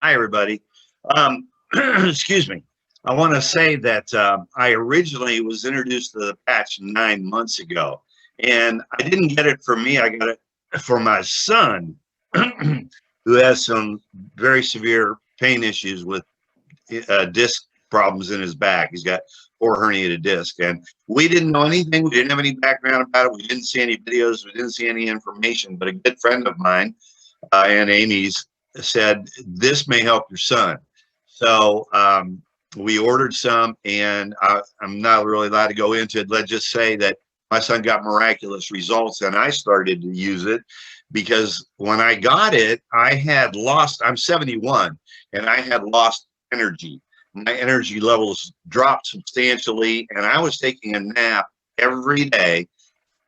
Hi, everybody. Excuse me. I want to say that I originally was introduced to the patch 9 months ago, and I didn't get it for me. I got it for my son, who has some very severe pain issues with disc problems in his back. He's got 4 herniated discs, and we didn't know anything. We didn't have any background about it. We didn't see any videos. We didn't see any information. But a good friend of mine and Amy's said, this may help your son. So we ordered some, and I'm not really allowed to go into it. Let's just say that my son got miraculous results, and I started to use it because when I got it, I had lost, I'm 71, and I had lost energy. My energy levels dropped substantially, and I was taking a nap every day,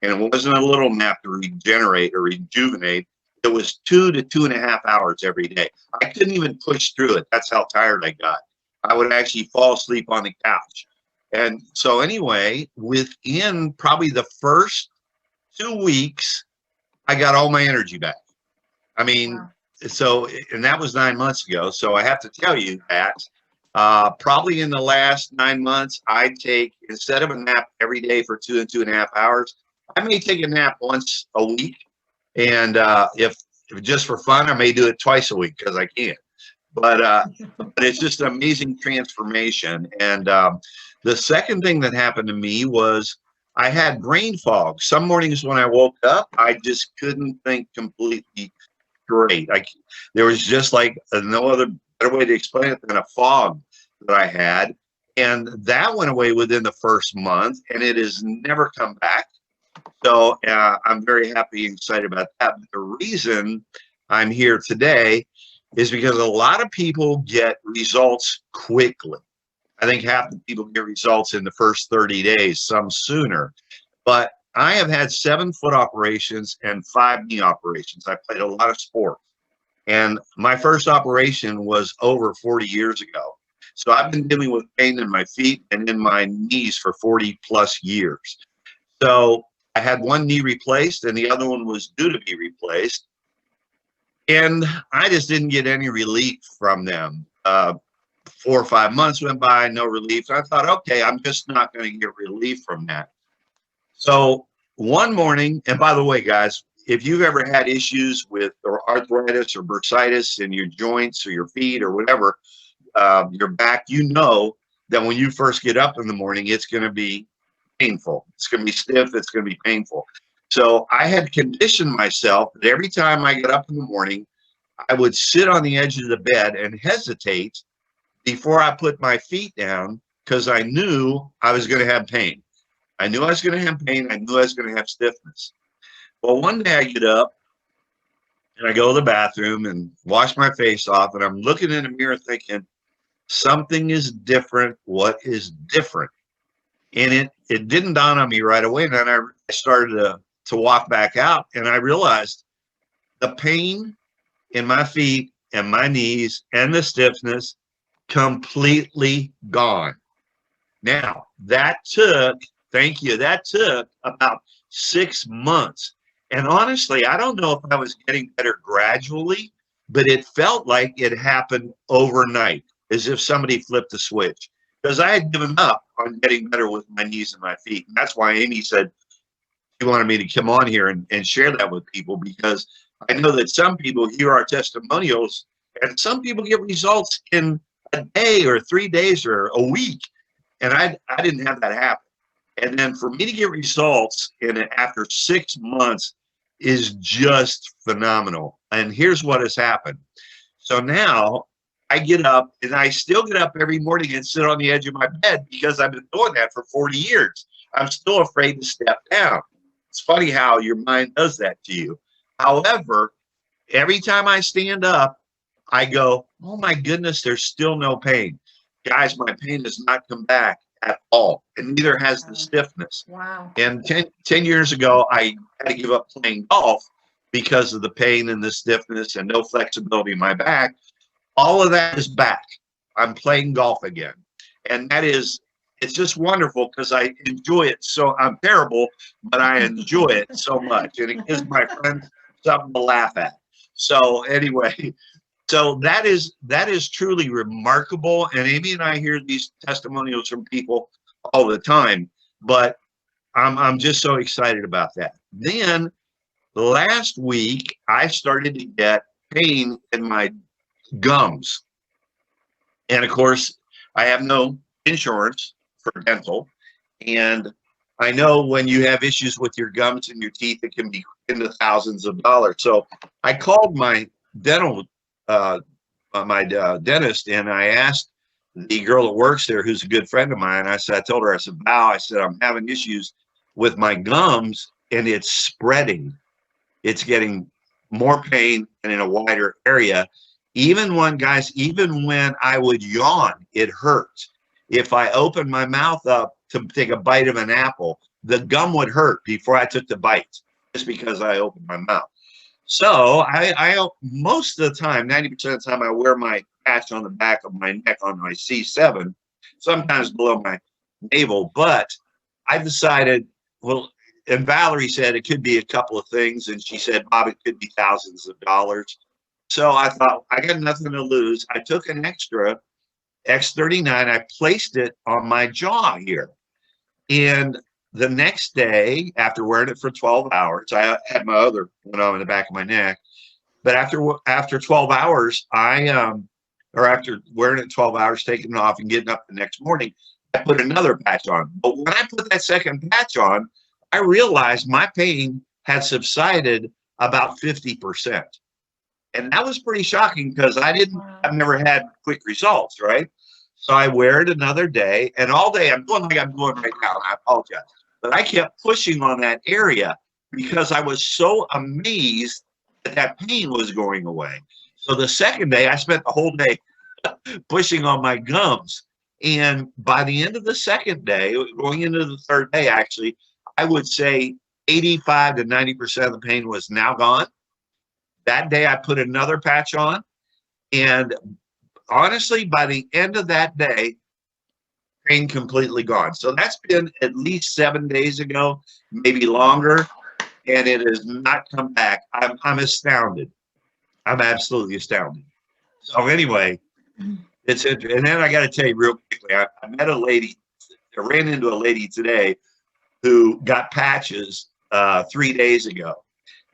and it wasn't a little nap to regenerate or rejuvenate. It was 2 to 2.5 hours every day. I couldn't even push through it. That's how tired I got. I would actually fall asleep on the couch. And so anyway, within probably the first 2 weeks, I got all my energy back. I mean, wow. So, and that was 9 months ago. So I have to tell you that probably in the last 9 months, I take, instead of a nap every day for 2 to 2.5 hours, I may take a nap once a week. And if just for fun, I may do it twice a week because I can. But it's just an amazing transformation. And the second thing that happened to me was I had brain fog. Some mornings when I woke up, I just couldn't think completely straight. There was just like no other better way to explain it than a fog that I had. And that went away within the first month, and it has never come back. So I'm very happy and excited about that. But the reason I'm here today is because a lot of people get results quickly. I think half the people get results in the first 30 days, some sooner. But I have had 7 foot operations and 5 knee operations. I played a lot of sports. And my first operation was over 40 years ago. So I've been dealing with pain in my feet and in my knees for 40 plus years. So I had one knee replaced and the other one was due to be replaced. And I just didn't get any relief from them. 4 or 5 months went by, no relief. I thought, okay, I'm just not going to get relief from that. So one morning, and by the way, guys, if you've ever had issues with or arthritis or bursitis in your joints or your feet or whatever, your back, you know that when you first get up in the morning, it's going to be painful. It's going to be stiff. It's going to be painful. So I had conditioned myself that every time I get up in the morning, I would sit on the edge of the bed and hesitate before I put my feet down because I knew I was going to have pain. I knew I was going to have pain. I knew I was going to have stiffness. Well, one day I get up and I go to the bathroom and wash my face off, and I'm looking in the mirror thinking, something is different. What is different? And it didn't dawn on me right away. And then I started to walk back out, and I realized the pain in my feet and my knees and the stiffness completely gone. Now, that took, thank you, that took about 6 months. And honestly, I don't know if I was getting better gradually, but it felt like it happened overnight, as if somebody flipped the switch. Because I had given up on getting better with my knees and my feet. And that's why Amy said she wanted me to come on here and share that with people, because I know that some people hear our testimonials and some people get results in a day or 3 days or a week. And I didn't have that happen. And then for me to get results after 6 months is just phenomenal. And here's what has happened. So now I get up, and I still get up every morning and sit on the edge of my bed because I've been doing that for 40 years. I'm still afraid to step down. It's funny how your mind does that to you. However, every time I stand up, I go, oh my goodness, there's still no pain. Guys, my pain has not come back at all, and neither has the stiffness. Wow. And 10 years ago, I had to give up playing golf because of the pain and the stiffness and no flexibility in my back. All of that is back. I'm playing golf again. And it's just wonderful because I enjoy it. So I'm terrible, but I enjoy it so much. And it gives my friends something to laugh at. So anyway, So that is truly remarkable. And Amy and I hear these testimonials from people all the time, but I'm just so excited about that. Then last week, I started to get pain in my gums. And of course, I have no insurance for dental. And I know when you have issues with your gums and your teeth, it can be into thousands of dollars. So I called my dental, dentist, and I asked the girl that works there, who's a good friend of mine. I told her, I said, Val, I said, I'm having issues with my gums and it's spreading. It's getting more pain and in a wider area. Even when I would yawn, it hurt. If I opened my mouth up to take a bite of an apple, the gum would hurt before I took the bite, just because I opened my mouth. So I most of the time, 90% of the time, I wear my patch on the back of my neck on my C7, sometimes below my navel. But I decided, well, and Valerie said it could be a couple of things, and she said, Bob, it could be thousands of dollars. So I thought, I got nothing to lose. I took an extra X39, I placed it on my jaw here. And the next day, after wearing it for 12 hours, I had my other one on in the back of my neck. But after 12 hours, or after wearing it 12 hours, taking it off and getting up the next morning, I put another patch on. But when I put that second patch on, I realized my pain had subsided about 50%. And that was pretty shocking because I've never had quick results, right? So I wear it another day, and all day I'm going like I'm going right now, and I apologize. But I kept pushing on that area because I was so amazed that that pain was going away. So the second day, I spent the whole day pushing on my gums. And by the end of the second day, going into the third day, actually, I would say 85 to 90% of the pain was now gone. That day, I put another patch on. And honestly, by the end of that day, pain completely gone. So that's been at least 7 days ago, maybe longer, and it has not come back. I'm astounded. I'm absolutely astounded. So anyway, it's interesting. And then I got to tell you real quickly, I met a lady, I ran into a lady today who got patches 3 days ago.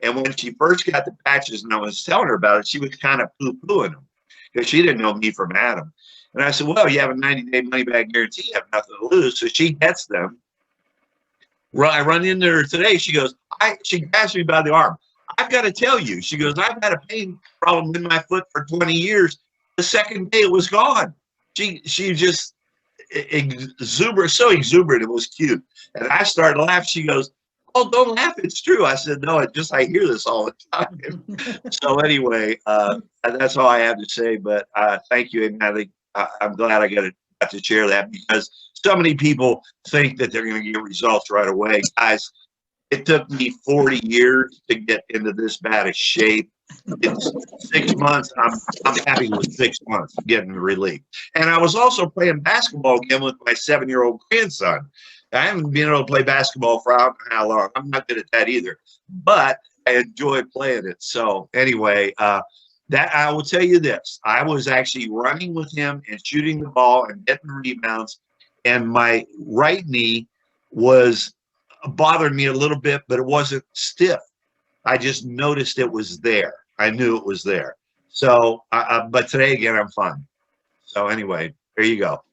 And when she first got the patches and I was telling her about it, she was kind of poo-pooing them because she didn't know me from Adam. And I said, well, you have a 90-day money-back guarantee. You have nothing to lose. So she gets them. I run into her today. She goes, she grabs me by the arm. I've got to tell you, she goes, I've had a pain problem in my foot for 20 years. The second day it was gone. She just so exuberant. It was cute. And I started laughing. She goes, oh, don't laugh. It's true. I said, no, I hear this all the time. So anyway, that's all I have to say. But thank you, and I'm glad I got to share that because so many people think that they're going to get results right away. Guys, it took me 40 years to get into this bad a shape. It's 6 months. I'm happy with 6 months getting relief. And I was also playing basketball again with my 7-year-old grandson. I haven't been able to play basketball for I don't know how long. I'm not good at that either, but I enjoy playing it. So anyway, that I will tell you this: I was actually running with him and shooting the ball and getting rebounds, and my right knee was bothering me a little bit, but it wasn't stiff. I just noticed it was there. I knew it was there. So, but today again, I'm fine. So anyway, there you go.